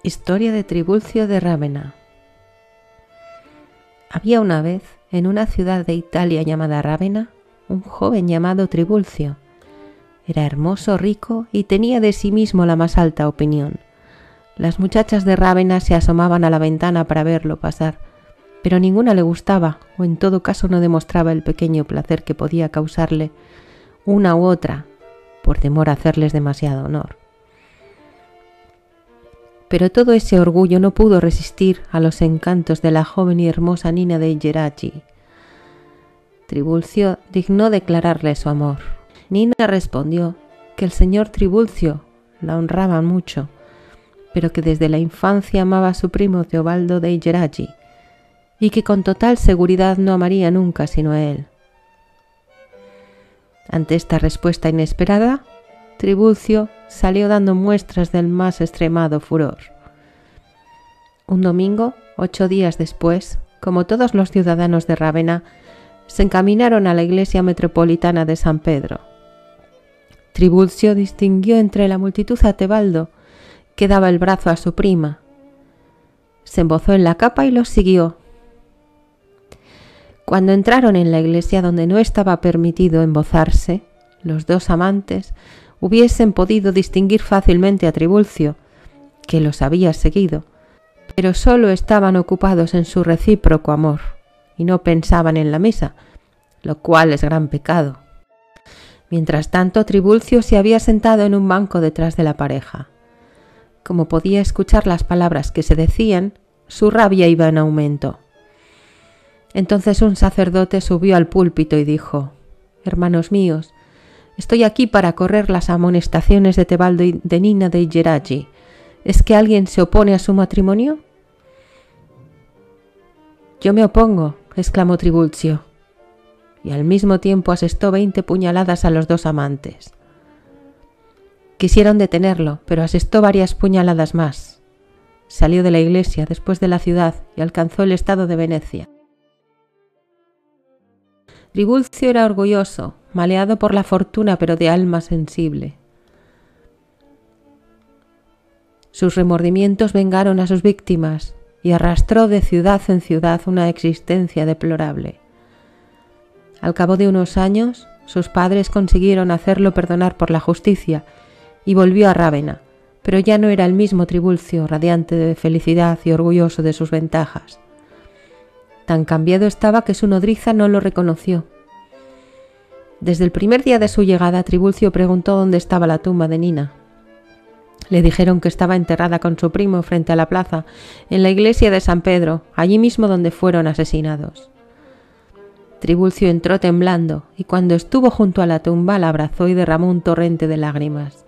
Historia de Tribulcio de Rávena. Había una vez, en una ciudad de Italia llamada Rávena, un joven llamado Tribulcio. Era hermoso, rico y tenía de sí mismo la más alta opinión. Las muchachas de Rávena se asomaban a la ventana para verlo pasar, pero ninguna le gustaba, o en todo caso no demostraba el pequeño placer que podía causarle una u otra, por temor a hacerles demasiado honor. Pero todo ese orgullo no pudo resistir a los encantos de la joven y hermosa Nina dei Geraci. Tribulcio dignó declararle su amor. Nina respondió que el señor Tribulcio la honraba mucho, pero que desde la infancia amaba a su primo Teobaldo dei Geraci y que con total seguridad no amaría nunca sino a él. Ante esta respuesta inesperada, Tribulcio salió dando muestras del más extremado furor. Un domingo, 8 días después, como todos los ciudadanos de Rávena, se encaminaron a la iglesia metropolitana de San Pedro. Tribulcio distinguió entre la multitud a Tebaldo, que daba el brazo a su prima. Se embozó en la capa y los siguió. Cuando entraron en la iglesia donde no estaba permitido embozarse, los dos amantes hubiesen podido distinguir fácilmente a Tribulcio, que los había seguido, pero solo estaban ocupados en su recíproco amor y no pensaban en la misa, lo cual es gran pecado. Mientras tanto, Tribulcio se había sentado en un banco detrás de la pareja. Como podía escuchar las palabras que se decían, su rabia iba en aumento. Entonces un sacerdote subió al púlpito y dijo: «Hermanos míos, estoy aquí para correr las amonestaciones de Tebaldo y de Nina dei Geraci. ¿Es que alguien se opone a su matrimonio?» «Yo me opongo», exclamó Tribulcio, y al mismo tiempo asestó 20 puñaladas a los dos amantes. Quisieron detenerlo, pero asestó varias puñaladas más. Salió de la iglesia después de la ciudad y alcanzó el estado de Venecia. Tribulcio era orgulloso, maleado por la fortuna, pero de alma sensible. Sus remordimientos vengaron a sus víctimas y arrastró de ciudad en ciudad una existencia deplorable. Al cabo de unos años, sus padres consiguieron hacerlo perdonar por la justicia y volvió a Rávena, pero ya no era el mismo Tribulcio, radiante de felicidad y orgulloso de sus ventajas. Tan cambiado estaba que su nodriza no lo reconoció. Desde el primer día de su llegada, Tribulcio preguntó dónde estaba la tumba de Nina. Le dijeron que estaba enterrada con su primo frente a la plaza, en la iglesia de San Pedro, allí mismo donde fueron asesinados. Tribulcio entró temblando y cuando estuvo junto a la tumba la abrazó y derramó un torrente de lágrimas.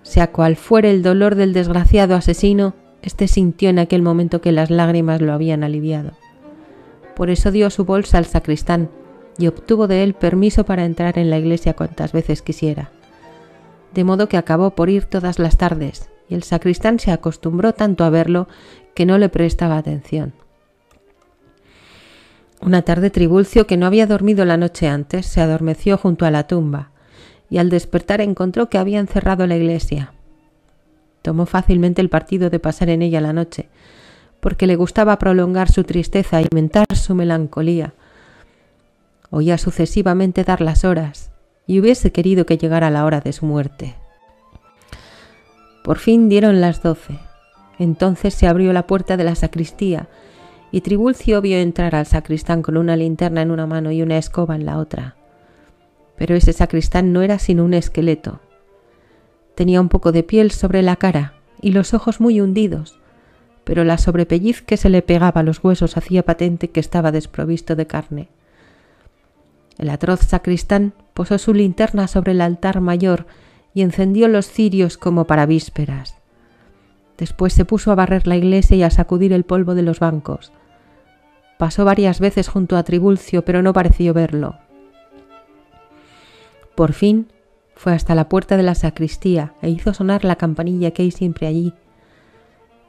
Sea cual fuere el dolor del desgraciado asesino, éste sintió en aquel momento que las lágrimas lo habían aliviado. Por eso dio su bolsa al sacristán y obtuvo de él permiso para entrar en la iglesia cuantas veces quisiera. De modo que acabó por ir todas las tardes, y el sacristán se acostumbró tanto a verlo que no le prestaba atención. Una tarde Tribulcio, que no había dormido la noche antes, se adormeció junto a la tumba, y al despertar encontró que habían cerrado la iglesia. Tomó fácilmente el partido de pasar en ella la noche, porque le gustaba prolongar su tristeza y aumentar su melancolía. Oía sucesivamente dar las horas, y hubiese querido que llegara la hora de su muerte. Por fin dieron las 12. Entonces se abrió la puerta de la sacristía, y Tribulcio vio entrar al sacristán con una linterna en una mano y una escoba en la otra. Pero ese sacristán no era sino un esqueleto. Tenía un poco de piel sobre la cara y los ojos muy hundidos, pero la sobrepelliz que se le pegaba a los huesos hacía patente que estaba desprovisto de carne. El atroz sacristán posó su linterna sobre el altar mayor y encendió los cirios como para vísperas. Después se puso a barrer la iglesia y a sacudir el polvo de los bancos. Pasó varias veces junto a Tribulcio, pero no pareció verlo. Por fin fue hasta la puerta de la sacristía e hizo sonar la campanilla que hay siempre allí.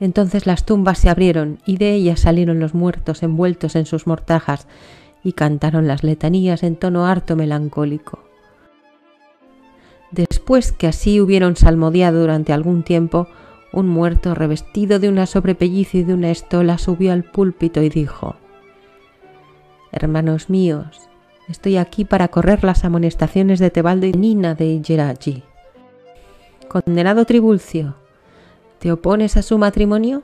Entonces las tumbas se abrieron y de ellas salieron los muertos envueltos en sus mortajas y cantaron las letanías en tono harto melancólico. Después que así hubieron salmodiado durante algún tiempo, un muerto revestido de una sobrepelliz y de una estola subió al púlpito y dijo: «Hermanos míos, estoy aquí para correr las amonestaciones de Tebaldo y Nina de Igeraji. Condenado Tribulcio, ¿te opones a su matrimonio?».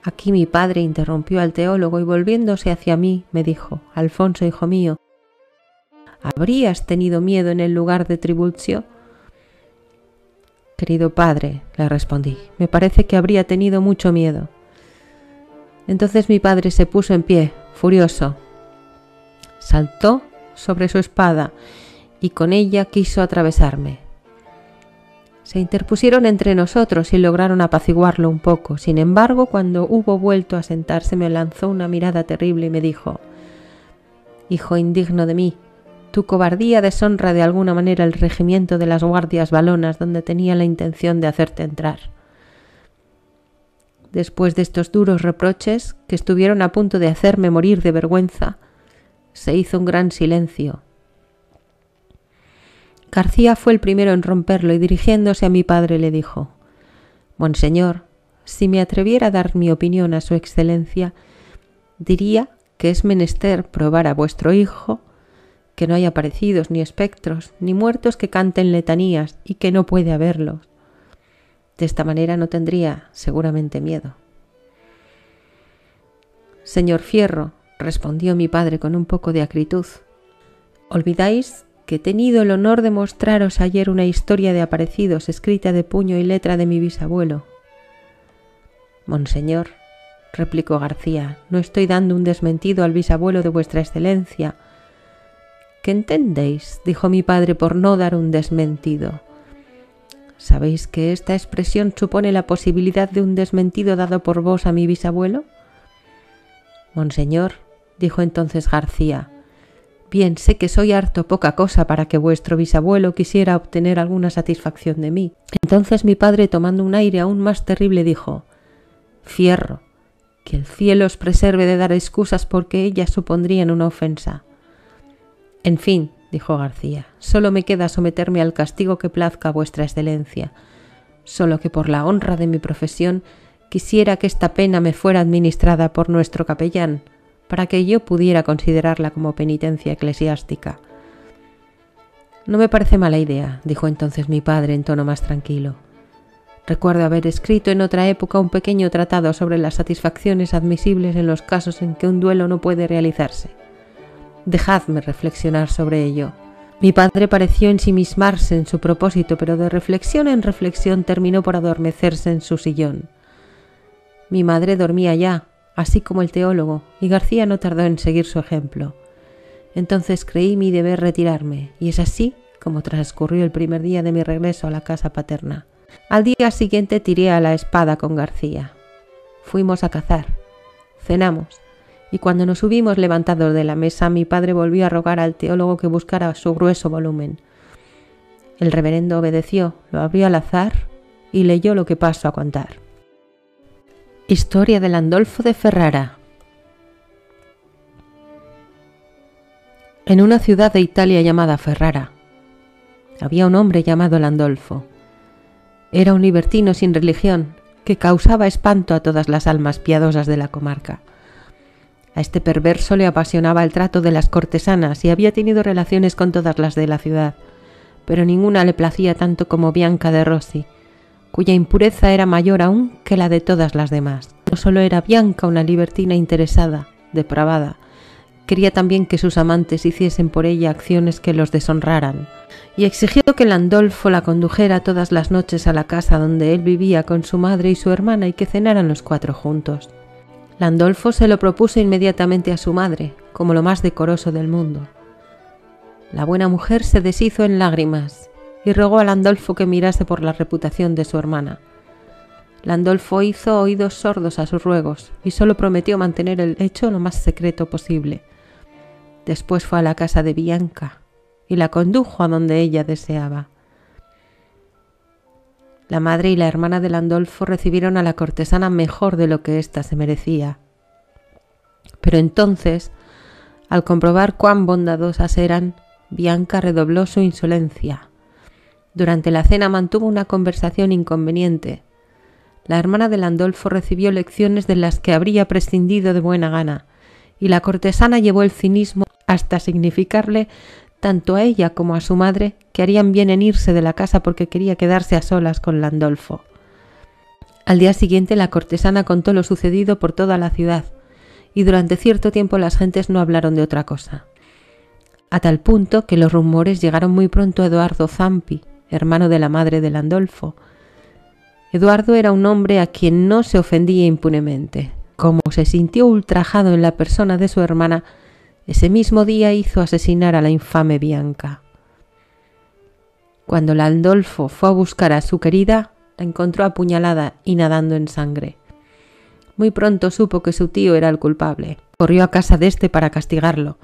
Aquí mi padre interrumpió al teólogo y volviéndose hacia mí me dijo: «Alfonso, hijo mío, ¿habrías tenido miedo en el lugar de Tribulcio?». «Querido padre», le respondí, «me parece que habría tenido mucho miedo». Entonces mi padre se puso en pie, furioso, saltó sobre su espada y con ella quiso atravesarme. Se interpusieron entre nosotros y lograron apaciguarlo un poco. Sin embargo, cuando hubo vuelto a sentarse, me lanzó una mirada terrible y me dijo: «Hijo indigno de mí, tu cobardía deshonra de alguna manera el regimiento de las guardias valonas donde tenía la intención de hacerte entrar». Después de estos duros reproches, que estuvieron a punto de hacerme morir de vergüenza, se hizo un gran silencio. García fue el primero en romperlo y dirigiéndose a mi padre le dijo: «Monseñor, si me atreviera a dar mi opinión a su excelencia, diría que es menester probar a vuestro hijo que no hay aparecidos, ni espectros, ni muertos que canten letanías y que no puede haberlos. De esta manera no tendría seguramente miedo». «Señor Fierro», respondió mi padre con un poco de acritud, «olvidáis que he tenido el honor de mostraros ayer una historia de aparecidos escrita de puño y letra de mi bisabuelo». «Monseñor», replicó García, «no estoy dando un desmentido al bisabuelo de vuestra excelencia». «¿Qué entendéis?», dijo mi padre, «por no dar un desmentido». «¿Sabéis que esta expresión supone la posibilidad de un desmentido dado por vos a mi bisabuelo?». «Monseñor», dijo entonces García, «bien sé que soy harto poca cosa para que vuestro bisabuelo quisiera obtener alguna satisfacción de mí». Entonces mi padre, tomando un aire aún más terrible, dijo: «Fierro, que el cielo os preserve de dar excusas porque ellas supondrían una ofensa». «En fin», dijo García, «solo me queda someterme al castigo que plazca a vuestra excelencia, solo que por la honra de mi profesión quisiera que esta pena me fuera administrada por nuestro capellán, para que yo pudiera considerarla como penitencia eclesiástica». «No me parece mala idea», dijo entonces mi padre en tono más tranquilo. «Recuerdo haber escrito en otra época un pequeño tratado sobre las satisfacciones admisibles en los casos en que un duelo no puede realizarse. Dejadme reflexionar sobre ello». Mi padre pareció ensimismarse en su propósito, pero de reflexión en reflexión terminó por adormecerse en su sillón. Mi madre dormía ya, así como el teólogo, y García no tardó en seguir su ejemplo. Entonces creí mi deber retirarme, y es así como transcurrió el primer día de mi regreso a la casa paterna. Al día siguiente tiré a la espada con García. Fuimos a cazar, cenamos, y cuando nos hubimos levantado de la mesa, mi padre volvió a rogar al teólogo que buscara su grueso volumen. El reverendo obedeció, lo abrió al azar y leyó lo que paso a contar. Historia de Landolfo de Ferrara. En una ciudad de Italia llamada Ferrara, había un hombre llamado Landolfo. Era un libertino sin religión que causaba espanto a todas las almas piadosas de la comarca. A este perverso le apasionaba el trato de las cortesanas y había tenido relaciones con todas las de la ciudad, pero ninguna le placía tanto como Bianca de Rossi, cuya impureza era mayor aún que la de todas las demás. No solo era Bianca una libertina interesada, depravada, quería también que sus amantes hiciesen por ella acciones que los deshonraran, y exigió que Landolfo la condujera todas las noches a la casa donde él vivía con su madre y su hermana y que cenaran los cuatro juntos. Landolfo se lo propuso inmediatamente a su madre, como lo más decoroso del mundo. La buena mujer se deshizo en lágrimas y rogó a Landolfo que mirase por la reputación de su hermana. Landolfo hizo oídos sordos a sus ruegos y solo prometió mantener el hecho lo más secreto posible. Después fue a la casa de Bianca y la condujo a donde ella deseaba. La madre y la hermana de Landolfo recibieron a la cortesana mejor de lo que ésta se merecía. Pero entonces, al comprobar cuán bondadosas eran, Bianca redobló su insolencia. Durante la cena mantuvo una conversación inconveniente. La hermana de Landolfo recibió lecciones de las que habría prescindido de buena gana, y la cortesana llevó el cinismo hasta significarle tanto a ella como a su madre que harían bien en irse de la casa porque quería quedarse a solas con Landolfo. Al día siguiente la cortesana contó lo sucedido por toda la ciudad, y durante cierto tiempo las gentes no hablaron de otra cosa, a tal punto que los rumores llegaron muy pronto a Eduardo Zampi, hermano de la madre de Landolfo. Eduardo era un hombre a quien no se ofendía impunemente. Como se sintió ultrajado en la persona de su hermana, ese mismo día hizo asesinar a la infame Bianca. Cuando Landolfo fue a buscar a su querida, la encontró apuñalada y nadando en sangre. Muy pronto supo que su tío era el culpable. Corrió a casa de éste para castigarlo,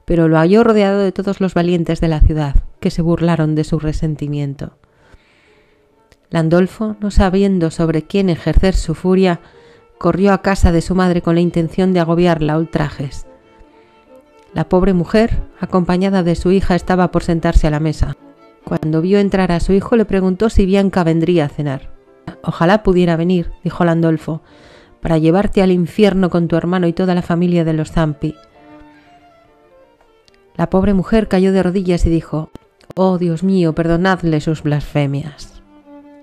pero lo halló rodeado de todos los valientes de la ciudad, que se burlaron de su resentimiento. Landolfo, no sabiendo sobre quién ejercer su furia, corrió a casa de su madre con la intención de agobiarla a ultrajes. La pobre mujer, acompañada de su hija, estaba por sentarse a la mesa. Cuando vio entrar a su hijo, le preguntó si Bianca vendría a cenar. «Ojalá pudiera venir», dijo Landolfo, «para llevarte al infierno con tu hermano y toda la familia de los Zampi». La pobre mujer cayó de rodillas y dijo: «Oh, Dios mío, perdonadle sus blasfemias».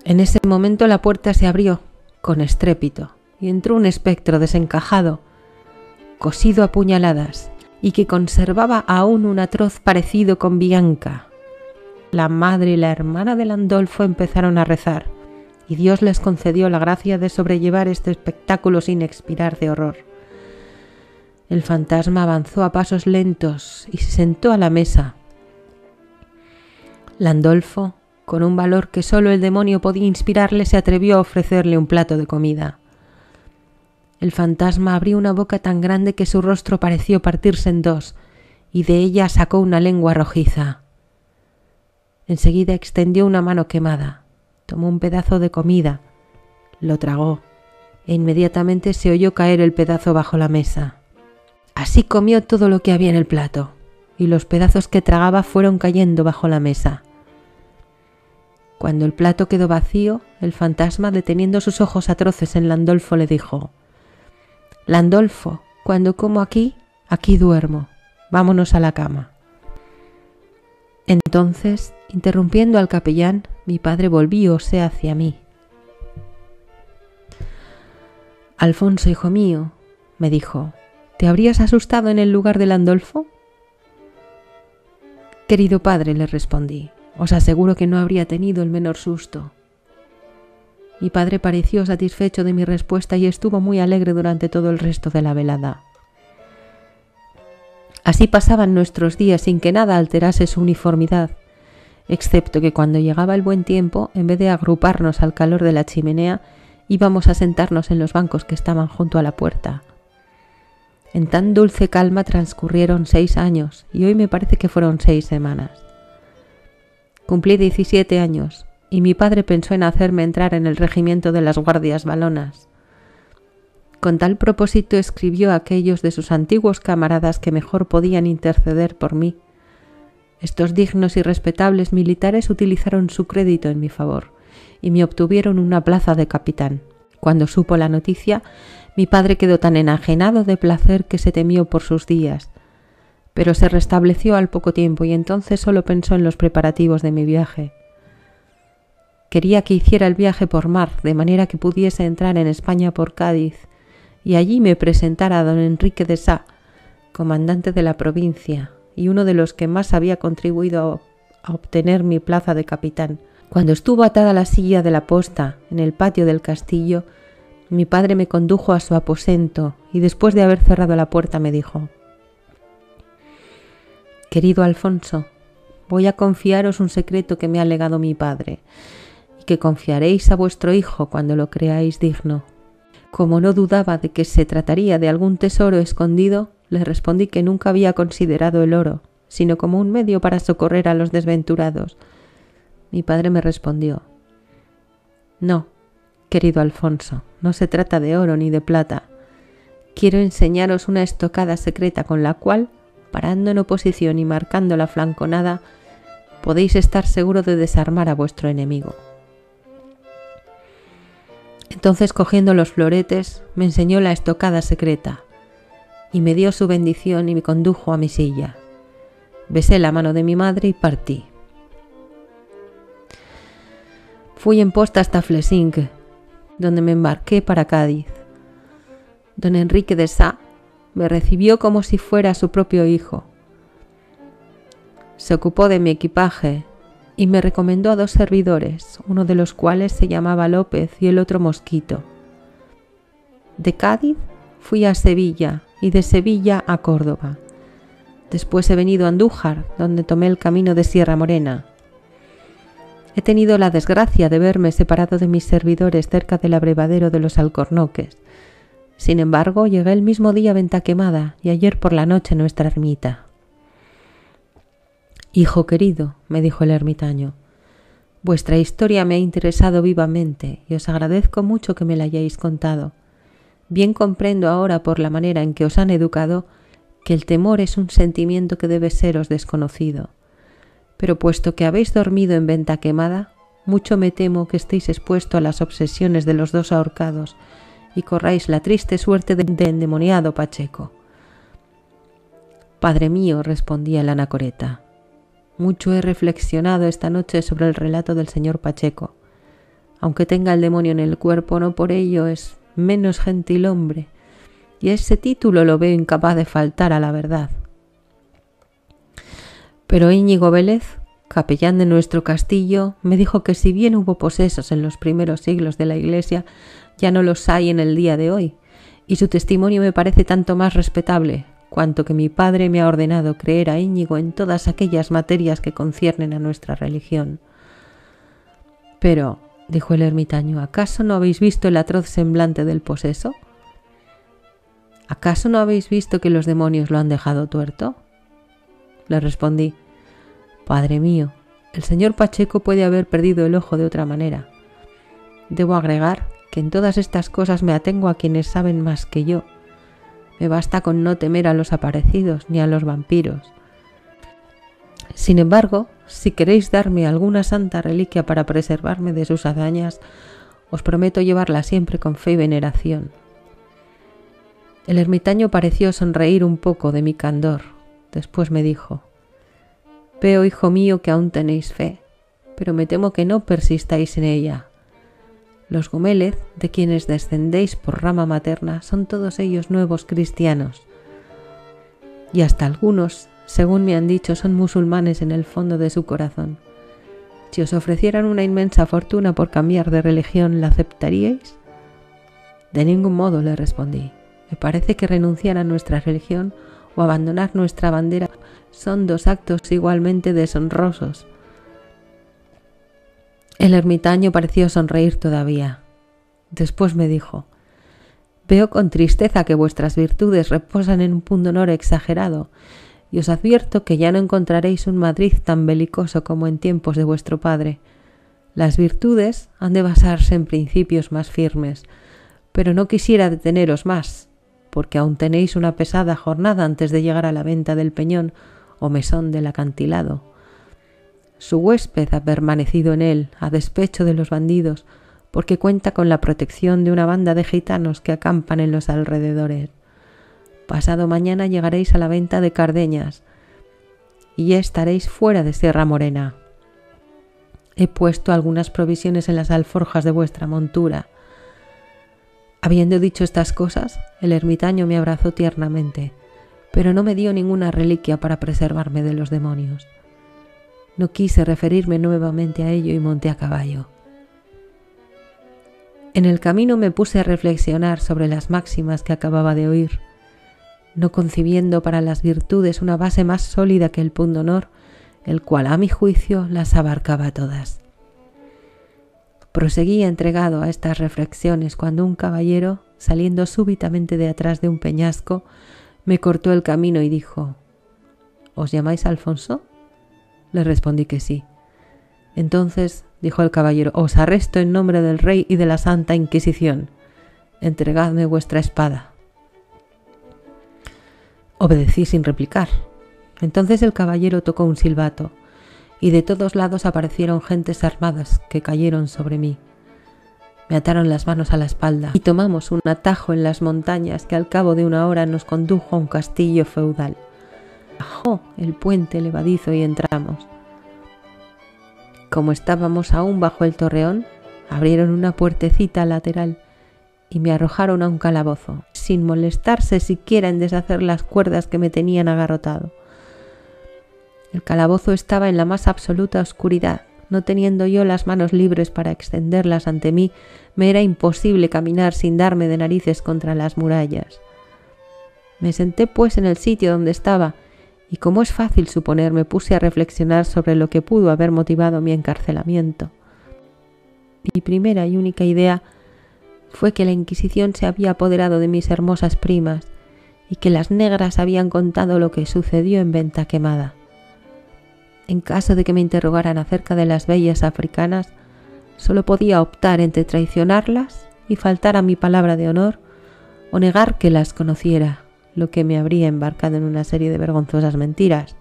En ese momento la puerta se abrió con estrépito y entró un espectro desencajado, cosido a puñaladas, y que conservaba aún un atroz parecido con Bianca. La madre y la hermana de Landolfo empezaron a rezar, y Dios les concedió la gracia de sobrellevar este espectáculo sin expirar de horror. El fantasma avanzó a pasos lentos y se sentó a la mesa. Landolfo, con un valor que solo el demonio podía inspirarle, se atrevió a ofrecerle un plato de comida. El fantasma abrió una boca tan grande que su rostro pareció partirse en dos, y de ella sacó una lengua rojiza. Enseguida extendió una mano quemada, tomó un pedazo de comida, lo tragó, e inmediatamente se oyó caer el pedazo bajo la mesa. Así comió todo lo que había en el plato, y los pedazos que tragaba fueron cayendo bajo la mesa. Cuando el plato quedó vacío, el fantasma, deteniendo sus ojos atroces en Landolfo, le dijo: «Landolfo, cuando como aquí, aquí duermo. Vámonos a la cama». Entonces, interrumpiendo al capellán, mi padre volvióse hacia mí. «Alfonso, hijo mío», me dijo, «¿te habrías asustado en el lugar de Landolfo?» «Querido padre», le respondí, «os aseguro que no habría tenido el menor susto». Mi padre pareció satisfecho de mi respuesta y estuvo muy alegre durante todo el resto de la velada. Así pasaban nuestros días sin que nada alterase su uniformidad, excepto que cuando llegaba el buen tiempo, en vez de agruparnos al calor de la chimenea, íbamos a sentarnos en los bancos que estaban junto a la puerta. En tan dulce calma transcurrieron 6 años y hoy me parece que fueron 6 semanas. Cumplí 17 años y mi padre pensó en hacerme entrar en el regimiento de las guardias valonas. Con tal propósito escribió a aquellos de sus antiguos camaradas que mejor podían interceder por mí. Estos dignos y respetables militares utilizaron su crédito en mi favor y me obtuvieron una plaza de capitán. Cuando supo la noticia, mi padre quedó tan enajenado de placer que se temió por sus días, pero se restableció al poco tiempo y entonces solo pensó en los preparativos de mi viaje. Quería que hiciera el viaje por mar, de manera que pudiese entrar en España por Cádiz, y allí me presentara a don Enrique de Sá, comandante de la provincia, y uno de los que más había contribuido a obtener mi plaza de capitán. Cuando estuvo atada a la silla de la posta en el patio del castillo, mi padre me condujo a su aposento y después de haber cerrado la puerta me dijo: «Querido Alfonso, voy a confiaros un secreto que me ha legado mi padre y que confiaréis a vuestro hijo cuando lo creáis digno». Como no dudaba de que se trataría de algún tesoro escondido, le respondí que nunca había considerado el oro, sino como un medio para socorrer a los desventurados. Mi padre me respondió: «No, querido Alfonso, no se trata de oro ni de plata. Quiero enseñaros una estocada secreta con la cual, parando en oposición y marcando la flanconada, podéis estar seguro de desarmar a vuestro enemigo». Entonces, cogiendo los floretes, me enseñó la estocada secreta y me dio su bendición y me condujo a mi silla. Besé la mano de mi madre y partí. Fui en posta hasta Flesingue, donde me embarqué para Cádiz. Don Enrique de Sá me recibió como si fuera su propio hijo. Se ocupó de mi equipaje y me recomendó a 2 servidores, uno de los cuales se llamaba López y el otro Mosquito. De Cádiz fui a Sevilla y de Sevilla a Córdoba. Después he venido a Andújar, donde tomé el camino de Sierra Morena. He tenido la desgracia de verme separado de mis servidores cerca del abrevadero de los Alcornoques. Sin embargo, llegué el mismo día a Ventaquemada y ayer por la noche a nuestra ermita. Hijo querido, me dijo el ermitaño, vuestra historia me ha interesado vivamente y os agradezco mucho que me la hayáis contado. Bien comprendo ahora por la manera en que os han educado que el temor es un sentimiento que debe seros desconocido. Pero puesto que habéis dormido en Ventaquemada, mucho me temo que estéis expuesto a las obsesiones de los 2 ahorcados y corráis la triste suerte de endemoniado Pacheco. Padre mío, respondía el anacoreta, mucho he reflexionado esta noche sobre el relato del señor Pacheco. Aunque tenga el demonio en el cuerpo, no por ello es menos gentil hombre, y ese título lo veo incapaz de faltar a la verdad. Pero Íñigo Vélez, capellán de nuestro castillo, me dijo que si bien hubo posesos en los primeros siglos de la Iglesia, ya no los hay en el día de hoy, y su testimonio me parece tanto más respetable, cuanto que mi padre me ha ordenado creer a Íñigo en todas aquellas materias que conciernen a nuestra religión. Pero, dijo el ermitaño, ¿acaso no habéis visto el atroz semblante del poseso? ¿Acaso no habéis visto que los demonios lo han dejado tuerto? Le respondí, Padre mío, el señor Pacheco puede haber perdido el ojo de otra manera. Debo agregar que en todas estas cosas me atengo a quienes saben más que yo. Me basta con no temer a los aparecidos ni a los vampiros. Sin embargo, si queréis darme alguna santa reliquia para preservarme de sus hazañas, os prometo llevarla siempre con fe y veneración. El ermitaño pareció sonreír un poco de mi candor. Después me dijo, veo, hijo mío, que aún tenéis fe, pero me temo que no persistáis en ella. Los Gómez, de quienes descendéis por rama materna, son todos ellos nuevos cristianos. Y hasta algunos, según me han dicho, son musulmanes en el fondo de su corazón. Si os ofrecieran una inmensa fortuna por cambiar de religión, ¿la aceptaríais? De ningún modo, le respondí. Me parece que renunciar a nuestra religión o abandonar nuestra bandera son 2 actos igualmente deshonrosos. El ermitaño pareció sonreír todavía. Después me dijo, veo con tristeza que vuestras virtudes reposan en un pundonor exagerado, y os advierto que ya no encontraréis un Madrid tan belicoso como en tiempos de vuestro padre. Las virtudes han de basarse en principios más firmes, pero no quisiera deteneros más, porque aún tenéis una pesada jornada antes de llegar a la venta del Peñón o mesón del acantilado. Su huésped ha permanecido en él, a despecho de los bandidos, porque cuenta con la protección de una banda de gitanos que acampan en los alrededores. Pasado mañana llegaréis a la venta de Cardeñas, y ya estaréis fuera de Sierra Morena. He puesto algunas provisiones en las alforjas de vuestra montura. Habiendo dicho estas cosas, el ermitaño me abrazó tiernamente, pero no me dio ninguna reliquia para preservarme de los demonios. No quise referirme nuevamente a ello y monté a caballo. En el camino me puse a reflexionar sobre las máximas que acababa de oír, no concibiendo para las virtudes una base más sólida que el pundonor, el cual a mi juicio las abarcaba todas. Proseguía entregado a estas reflexiones cuando un caballero, saliendo súbitamente de atrás de un peñasco, me cortó el camino y dijo, ¿os llamáis Alfonso? Le respondí que sí. Entonces, dijo el caballero, os arresto en nombre del rey y de la Santa Inquisición. Entregadme vuestra espada. Obedecí sin replicar. Entonces el caballero tocó un silbato, y de todos lados aparecieron gentes armadas que cayeron sobre mí. Me ataron las manos a la espalda y tomamos un atajo en las montañas que al cabo de una hora nos condujo a un castillo feudal. Bajó el puente levadizo y entramos. Como estábamos aún bajo el torreón, abrieron una puertecita lateral y me arrojaron a un calabozo, sin molestarse siquiera en deshacer las cuerdas que me tenían agarrotado. El calabozo estaba en la más absoluta oscuridad. No teniendo yo las manos libres para extenderlas ante mí, me era imposible caminar sin darme de narices contra las murallas. Me senté pues en el sitio donde estaba y, como es fácil suponer, me puse a reflexionar sobre lo que pudo haber motivado mi encarcelamiento. Mi primera y única idea fue que la Inquisición se había apoderado de mis hermosas primas y que las negras habían contado lo que sucedió en Venta Quemada. En caso de que me interrogaran acerca de las bellas africanas, solo podía optar entre traicionarlas y faltar a mi palabra de honor o negar que las conociera, lo que me habría embarcado en una serie de vergonzosas mentiras.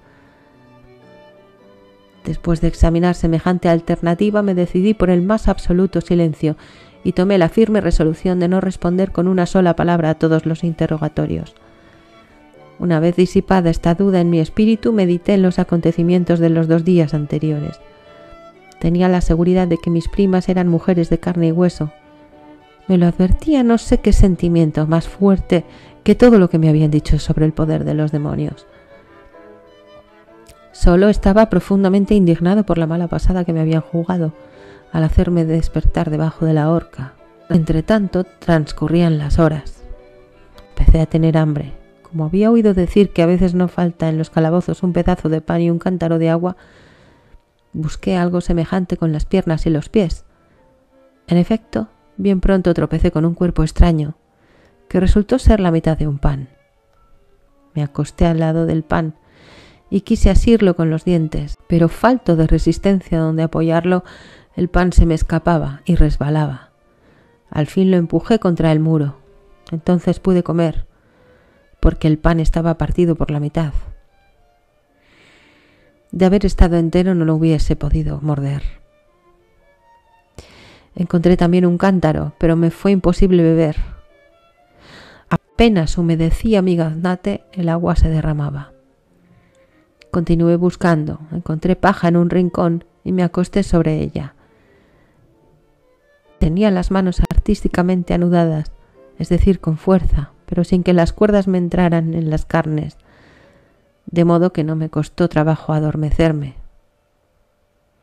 Después de examinar semejante alternativa, me decidí por el más absoluto silencio y tomé la firme resolución de no responder con una sola palabra a todos los interrogatorios. Una vez disipada esta duda en mi espíritu, medité en los acontecimientos de los 2 días anteriores. Tenía la seguridad de que mis primas eran mujeres de carne y hueso. Me lo advertía no sé qué sentimiento más fuerte que todo lo que me habían dicho sobre el poder de los demonios. Solo estaba profundamente indignado por la mala pasada que me habían jugado al hacerme despertar debajo de la horca. Entretanto, transcurrían las horas. Empecé a tener hambre. Como había oído decir que a veces no falta en los calabozos un pedazo de pan y un cántaro de agua, busqué algo semejante con las piernas y los pies. En efecto, bien pronto tropecé con un cuerpo extraño, que resultó ser la mitad de un pan. Me acosté al lado del pan y quise asirlo con los dientes, pero falto de resistencia donde apoyarlo, el pan se me escapaba y resbalaba. Al fin lo empujé contra el muro. Entonces pude comer, porque el pan estaba partido por la mitad. De haber estado entero no lo hubiese podido morder. Encontré también un cántaro, pero me fue imposible beber. Apenas humedecía mi gaznate, el agua se derramaba. Continué buscando, encontré paja en un rincón y me acosté sobre ella. Tenía las manos artísticamente anudadas, es decir, con fuerza, pero sin que las cuerdas me entraran en las carnes, de modo que no me costó trabajo adormecerme.